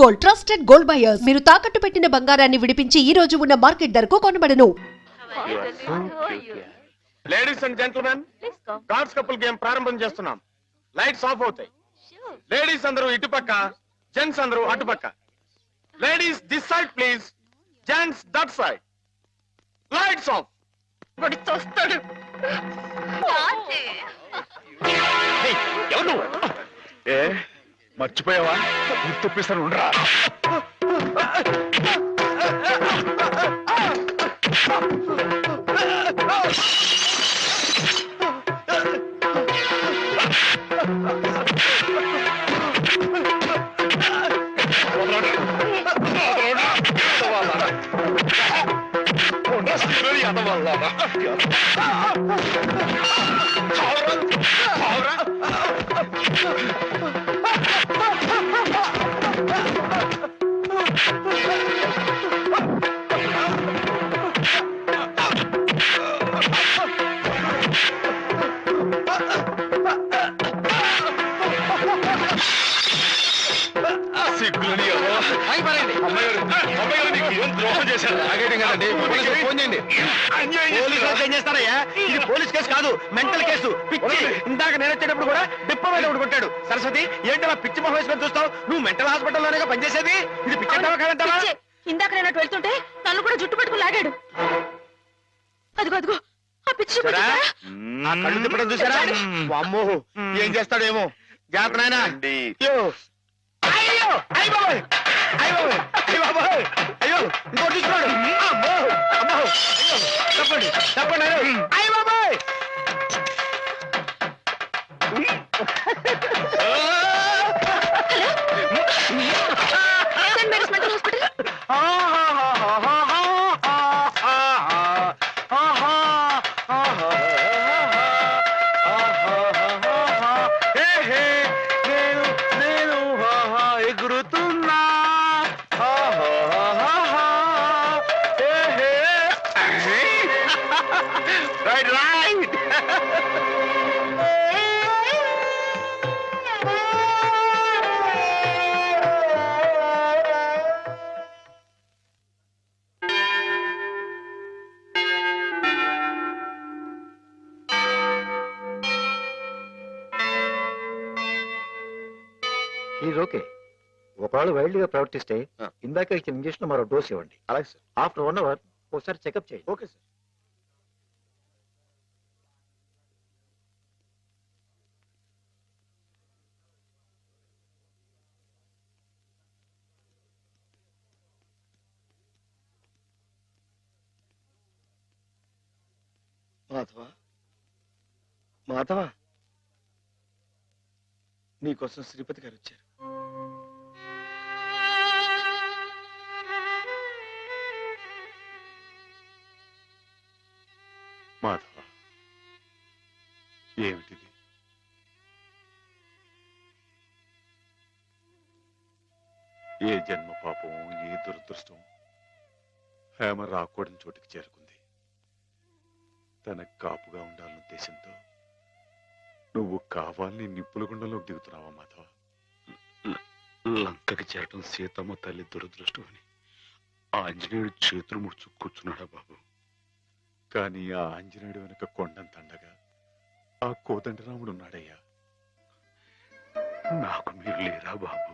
Gold, trusted gold buyers. మీరు తాకట్టు పెట్టిన బంగారాన్ని విడిపించి ఈ రోజు ఉన్న మార్కెట్ ధరకు కొనబడను. Ladies and gentlemen, cards couple game ప్రారంభం చేస్తున్నాం. లైట్స్ ఆఫ్ అవుతాయి. లేడీస్ అందరూ ఇటుపక్క, జెంట్స్ అందరూ అటుపక్క. Ladies this side please, gents that side. Lights off. ఏ మర్చిపోయావా? గుర్తుపిస్తాను ఉండరా. ఇది పోలీస్ కేసు కాదు, మెంటల్ కేసు. పిచ్చి. ఇందాక నేను వచ్చేటప్పుడు కూడా డిప్ప మీద కొట్టాడు. సరస్వతి, ఏంటలా పిచ్చి మొహం వేసుకొని చూస్తావు? నువ్వు మెంటల్ హాస్పిటల్లోనే పనిచేసేది. ఇది పిచ్చి కాదంటావా? ఇందాక నేను అటు వెళ్తుంటే నన్ను కూడా జుట్టు పట్టుకు లాగాడు. అదిగో అదిగో ఆ పిచ్చి కళ్ళు తిప్పడం చూసారా? అమ్మో, ఏం చేస్తాడేమో. జాగ్రత్త నాయనా. అయ్యో అయ్యో అయ్యో అయ్యో అయ్యో ఇంకో చూస్తున్నాడు. అమ్మో అమ్మో, అయ్యో తప్పండి తప్పండి. అయ్య బాబాయ్, ఎగురుతున్నా. Right right. ఓకే, ఒకవేళ వైల్డ్ గా ప్రవర్తిస్తే ఇందాక ఇచ్చిన ఇంజక్షన్ మరో డోస్ ఇవ్వండి. అలాగే సార్. ఆఫ్టర్ 1 అవర్ ఒకసారి చెకప్ చేయండి. Okay sir. మాధవా మాధవా, నీకోసం శ్రీపతి గారు వచ్చారు. మాధవ, ఏమిటిది? ఏ జన్మ పాపం, ఏ దురదృష్టం హేమ రాకూడని చోటికి చేరుకుంది. తనకు కాపుగా ఉండాలన్న ఉద్దేశంతో నువ్వు కావాలని నిప్పుల గుండంలోకి దిగుతున్నావా మాధవ? లంకకి చేరటం సీతమ్మ తల్లి దురదృష్టం అని ఆంజనేయుడు చేతులు ముడుచు కూర్చున్నాడా బాబు? కానీ ఆ ఆంజనేయుడు వెనుక కొండంత అండగా ఆ కోదండరాముడు ఉన్నాడయ్యా. నాకు మీరు లేరా బాబు?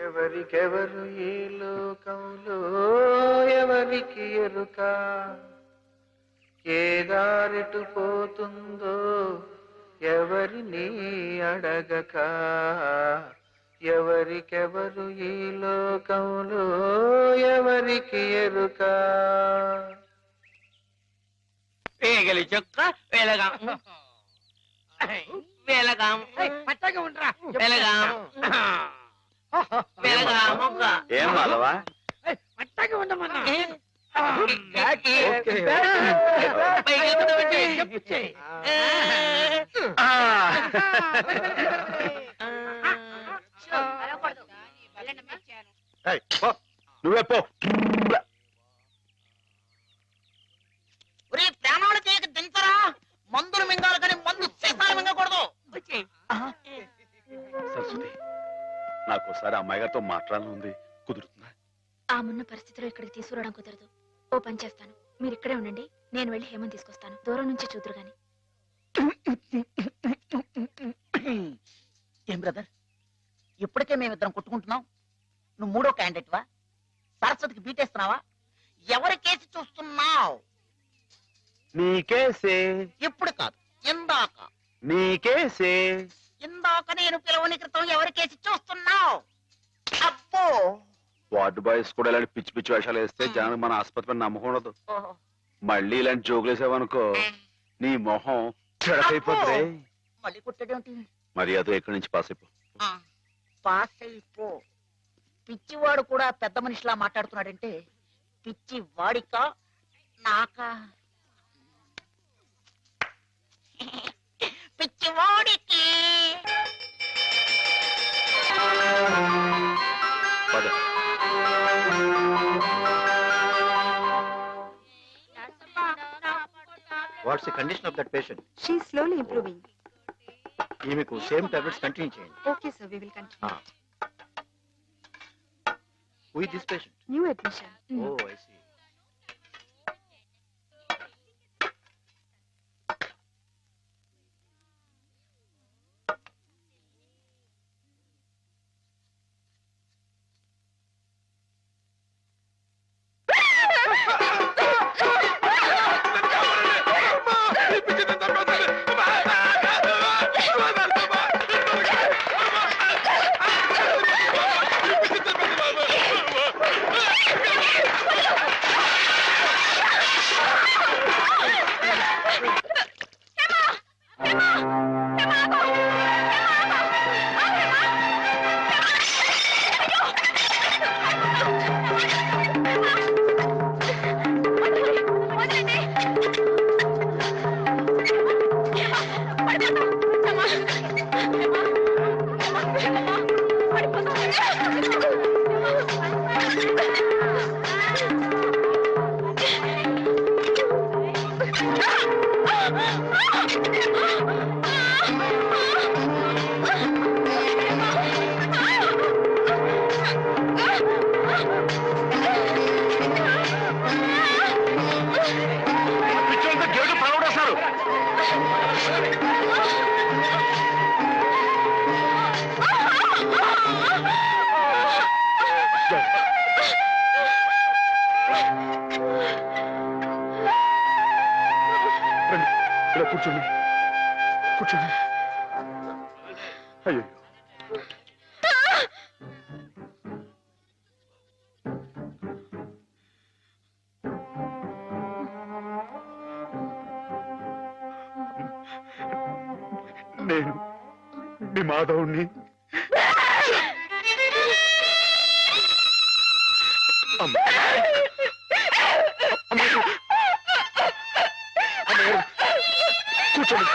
ఎవరికెవరు ఈ లోకంలో ఎవరికి ఎరుక, ఏ దారిటు పోతుందో ఎవరిని అడగక, ఎవరికెవరు ఈ లోకంలో ఎవరికి ఎరుక. పేగలి చొక్క వెలగాం వెలగాం పచ్చగా ఉండరా వెలగాం వెలగాం ఒక్క ఏం మాధవా? పచ్చగా ఉండమన్నా నువ్వే పో. ప్రాణాలు చేయక దించరా, మందులు మింగాలి కానీ మందు సీసాలు మింగకూడదు. సరస్వతి నాకు ఒకసారి అమ్మాయి గారితో మాట్లాడాలని ఉంది, కుదురుతుందా? ఆ మున్న పరిస్థితిలో ఇక్కడికి తీసుకురావడం కుదరదు. ఓ పని చేస్తాను, మీరు ఇక్కడే ఉండండి, నేను వెళ్ళి హేమని తీసుకొస్తాను. దూరం నుంచి చూదురు గాని. ఏం బ్రదర్, ఇప్పటికే మేమిద్దరం కొట్టుకుంటున్నాం, నువ్వు మూడో క్యాండిడేట్ వా? సరస్వతికి బీటేస్తున్నావా? ఎవరి కేసు చూస్తున్నావు? నీకేసే ఇప్పుడు కాదు, ఇందాక. నీకేసే ఇందాక నేను పిలవని క్రితం ఎవరి కేసు చూస్తున్నావు? అబ్బో. వార్డు బాయ్స్ కూడా ఇలాంటి పిచ్చి పిచ్చి వేషాలు వేస్తే జనానికి మన ఆసుపత్రి మీద నమ్మకం ఉండదు. ఓహో. మళ్ళీ ఇలాంటి జోకులు వేసావనుకో నీ మొహం చెడకైపోతుంది. మళ్ళీ కుట్టడేంటి? మర్యాద ఎక్కడి నుంచి పాస్ అయిపో. పాస్ అయిపో. పిచ్చివాడు కూడా పెద్ద మనిషిలా మాట్లాడుతున్నాడంటే పిచ్చి వాడికా నాకా? పిచ్చివాడికి. పద. What's the condition of that patient? She is slowly improving. ఈమెకు సేమ్ టాబ్లెట్స్ కంటిన్యూ చేయండి. Okay, sir, we will continue. Who is this patient? New admission. Oh I see. కూర్చోండి కూర్చోండి. అయ్యో నేను మీ మాధవుణ్ణి. కూర్చోండి.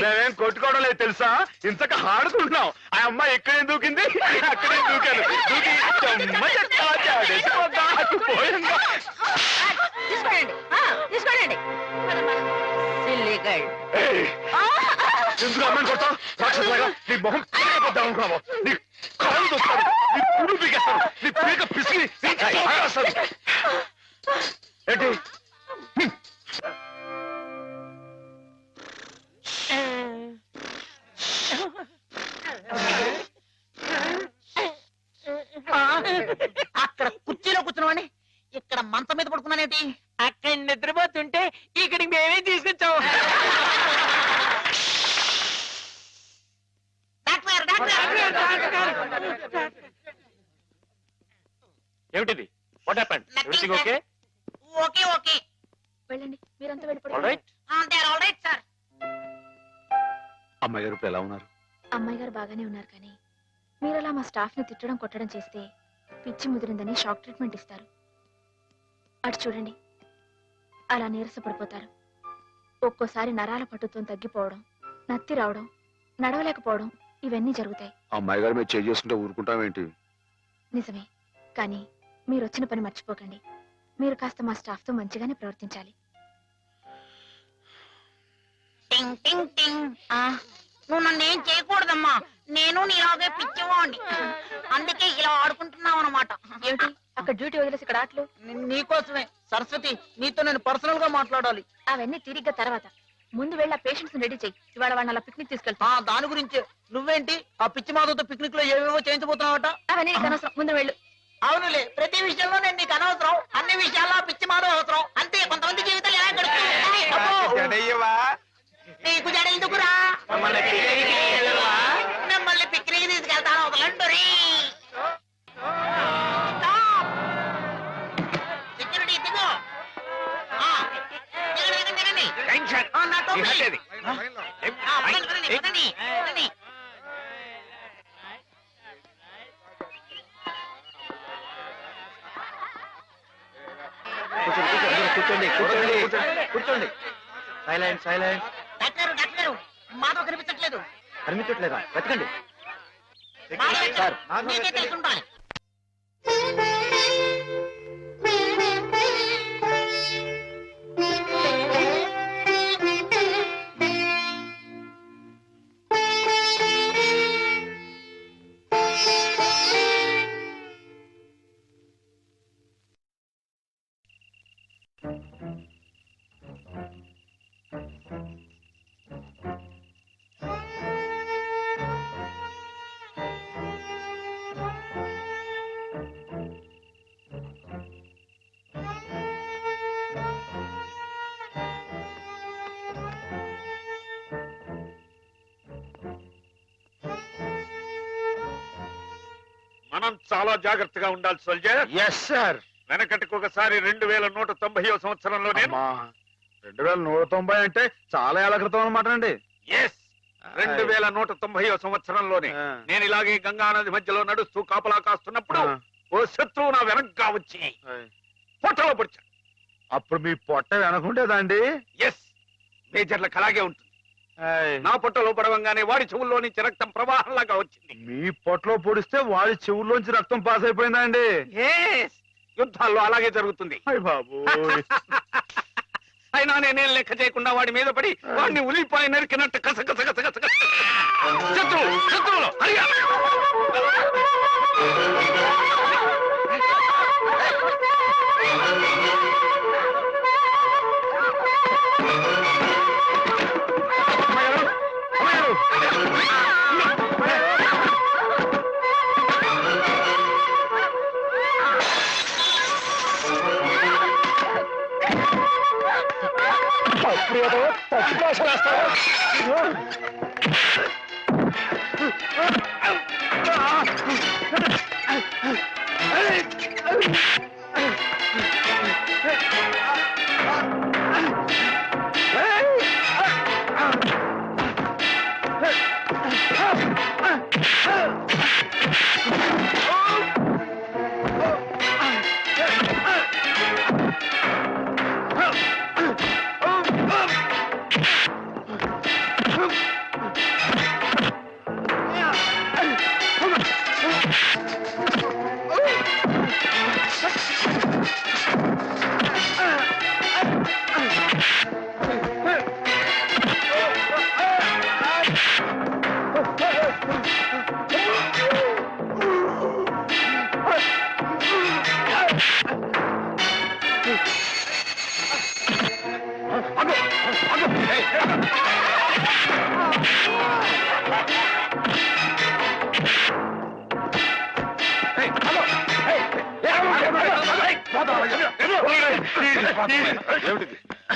మేమేం కొట్టుకోవడం లేదు తెలుసా, ఇంతక ఆడుకుంటున్నాం. ఆ అమ్మాయి ఎక్కడే దూకింది, అక్కడే దూకాను. దూకి ఎందుకు అమ్మాయిని కొడతావు? రాక్షసులాగా నీ మొహం పీకపోద్దాం అనుకున్నావు. నీ కాళ్ళు దొస్తాను, నీ పువ్వులు పీకేస్తాను, నీ పీక పిసికి ఏంటి? అక్కడ కుర్చీలో కూర్చున్నామని ఇక్కడ మంచం మీద పడుకున్నానేంటి? అక్కడ నిద్రపోతుంటే ఇక్కడికి మేమే తీసుకొచ్చావు. ఏమిటిది? What happened? Everything okay? Okay okay. వెళ్ళండి, మీరంతా ఆల్ వెళ్ళిపోండి. రైట్. సార్. అమ్మాయి గారు ఇప్పుడు ఎలా ఉన్నారు? అమ్మాయి గారు బాగానే ఉన్నారు, కానీ మీరలా మా స్టాఫ్ ని తిట్టడం కొట్టడం చేస్తే పిచ్చి ముదిరిందని షాక్ ట్రీట్మెంట్ ఇస్తారు. అటు చూడండి, అలా నీరసపడిపోతారు. ఒక్కోసారి నరాల పట్టుతో తగ్గిపోవడం, నత్తి రావడం, నడవలేకపోవడం, ఇవన్నీ జరుగుతాయి. అమ్మాయి గారు మీరు చేంజ్ చేసుకుంటే ఊరుకుంటామేంటి? నిజమే, కానీ మీరు వచ్చిన పని మర్చిపోకండి. మీరు కాస్త మా స్టాఫ్ తో మంచిగానే ప్రవర్తించాలి. టింగ్ టింగ్ టింగ్. నువ్వు నన్ను ఏం చేయకూడదమ్మా, నేను నీలాగే పిచ్చివాణ్ణి, అందుకే ఇలా ఆడుకుంటున్నావు అనమాట. ఏమిటి అక్కడ డ్యూటీ వదిలేసి ఇక్కడ ఆటలు? నీకోసమే సరస్వతి, నీతో నేను పర్సనల్ గా మాట్లాడాలి. అవన్నీ తిరిగ్గా తర్వాత. ముందు వెళ్ళి ఆ పేషెంట్స్ రెడీ చెయ్యి. ఇవాళ వాళ్ళని అలా పిక్నిక్ తీసుకెళ్తా. దాని గురించే. నువ్వేంటి ఆ పిచ్చి మాధవతో పిక్నిక్ లో ఏవేవో చేయించబోతున్నావట? అవన్నీ నీకు అనవసరం, ముందు వెళ్ళు. అవునులే, ప్రతి విషయంలో నేను నీకు అనవసరం, అన్ని విషయాల్లో ఆ పిచ్చి మాధవ అవసరం. అంతే, కొంతమంది జీవితాలు ఎలా గడుపుతాయి. నీకు జడ ఎందుకురా? మిమ్మల్ని పిక్నిక్ తీసుకెళ్తాను, వదలండు రీ. సెక్యూరిటీ దిగు. దిగండి. నా టోపీ. పదండి. కూర్చోండి కూర్చోండి కూర్చోండి. Silent silent. డాక్టర్ మాధవ్ కనిపించట్లేదు. కనిపించట్లేదా? వెతకండి. మాధవ్ సార్, మీకే తెలుసుండాలి. మనం చాలా జాగ్రత్తగా ఉండాలి సోల్జర్. Yes sir. వెనకటికి ఒకసారి 2190వ సంవత్సరంలో నేను 2190 అంటే చాలా ఏళ్ల క్రితం అనమాట అండి. ఎస్ 2190వ సంవత్సరంలోనే నేను ఇలాగే గంగా నది మధ్యలో నడుస్తూ కాపలా కాస్తున్నప్పుడు ఓ శత్రువు నా వెనక్గా వచ్చి పొట్టలో పొడిచాడు. అప్పుడు మీ పొట్ట వెనకుండేదా అండి? ఎస్, మేజర్లకు అలాగే ఉంటుంది. నా పొట్టలో పడవంగానే వాడి చెవుల్లో నుంచి రక్తం ప్రవాహంలాగా వచ్చింది. మీ పొట్టలో పొడిస్తే వాడి చెవుల్లోంచి రక్తం పాస్ అయిపోయిందా అండి? ఎస్, యుద్ధాల్లో అలాగే జరుగుతుంది. అయ్ బాబు. అయినా నేనేం లెక్క చేయకుండా వాడి మీద పడి వాడిని ఉలిపాయ నరికినట్టు కసకస శత్రువులు హరియా.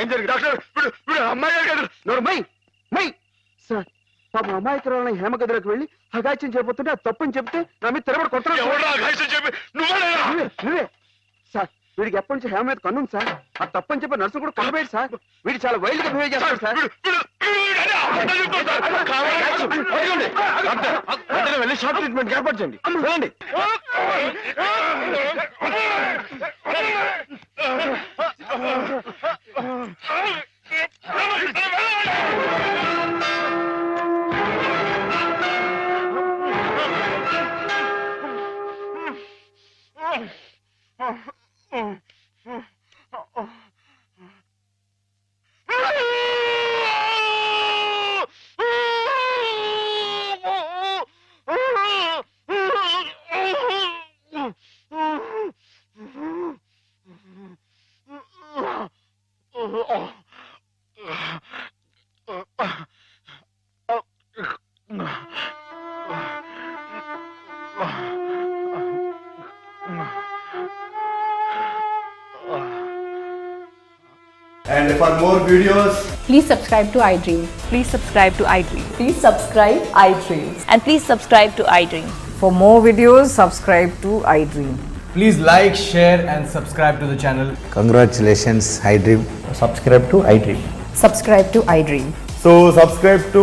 ఏం జరిగింది డాక్టర్? అమ్మాయి గారు సార్ పాపం అమాయకురాలని హేమ గదిలోకి వెళ్ళి అగాచ్యం చేయబోతుంటే అది తప్పని చెప్తే నా మీద తిరగబడి కొట్టాను. నువ్వే సార్, వీడికి ఎప్పటి నుంచి హేమ మీద కన్నుంది సార్. ఆ తప్పని చెప్పి నర్సు కూడా కొనబోయేది సార్. వీడు చాలా వైల్డ్ గా బిహేవ్ చేస్తాడు సార్. వెళ్ళి షార్ట్ ట్రీట్మెంట్ ఏర్పాటు చేయండి. చూడండి. And for more videos, Please subscribe to iDream. Please subscribe to iDream. Please subscribe iDream. And please subscribe to iDream. For more videos, subscribe to iDream. please like, share, and subscribe to the channel. Congratulations iDream. Subscribe to iDream. Subscribe to iDream. So subscribe to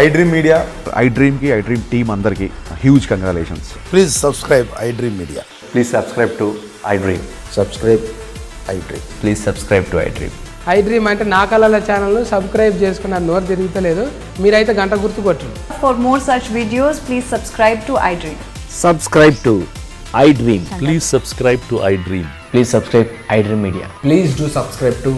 iDream Media. iDream కి iDream team అందరికి huge congratulations. Please subscribe iDream media. Please subscribe to iDream. Subscribe iDream. Please subscribe to iDream. iDream అంటే నా కళల channel subscribe చేసుకున్న నోరు తిరుగుతలేదు మీరైతే గంట గుర్తు కొట్టండి. For more such videos, please subscribe to iDream. Subscribe to iDream. Please subscribe to iDream. Please subscribe iDream Media. Please do subscribe to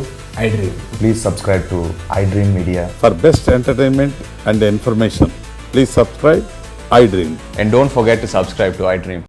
iDream. Please subscribe to iDream Media. For best entertainment and information, please subscribe iDream. And don't forget to subscribe to iDream.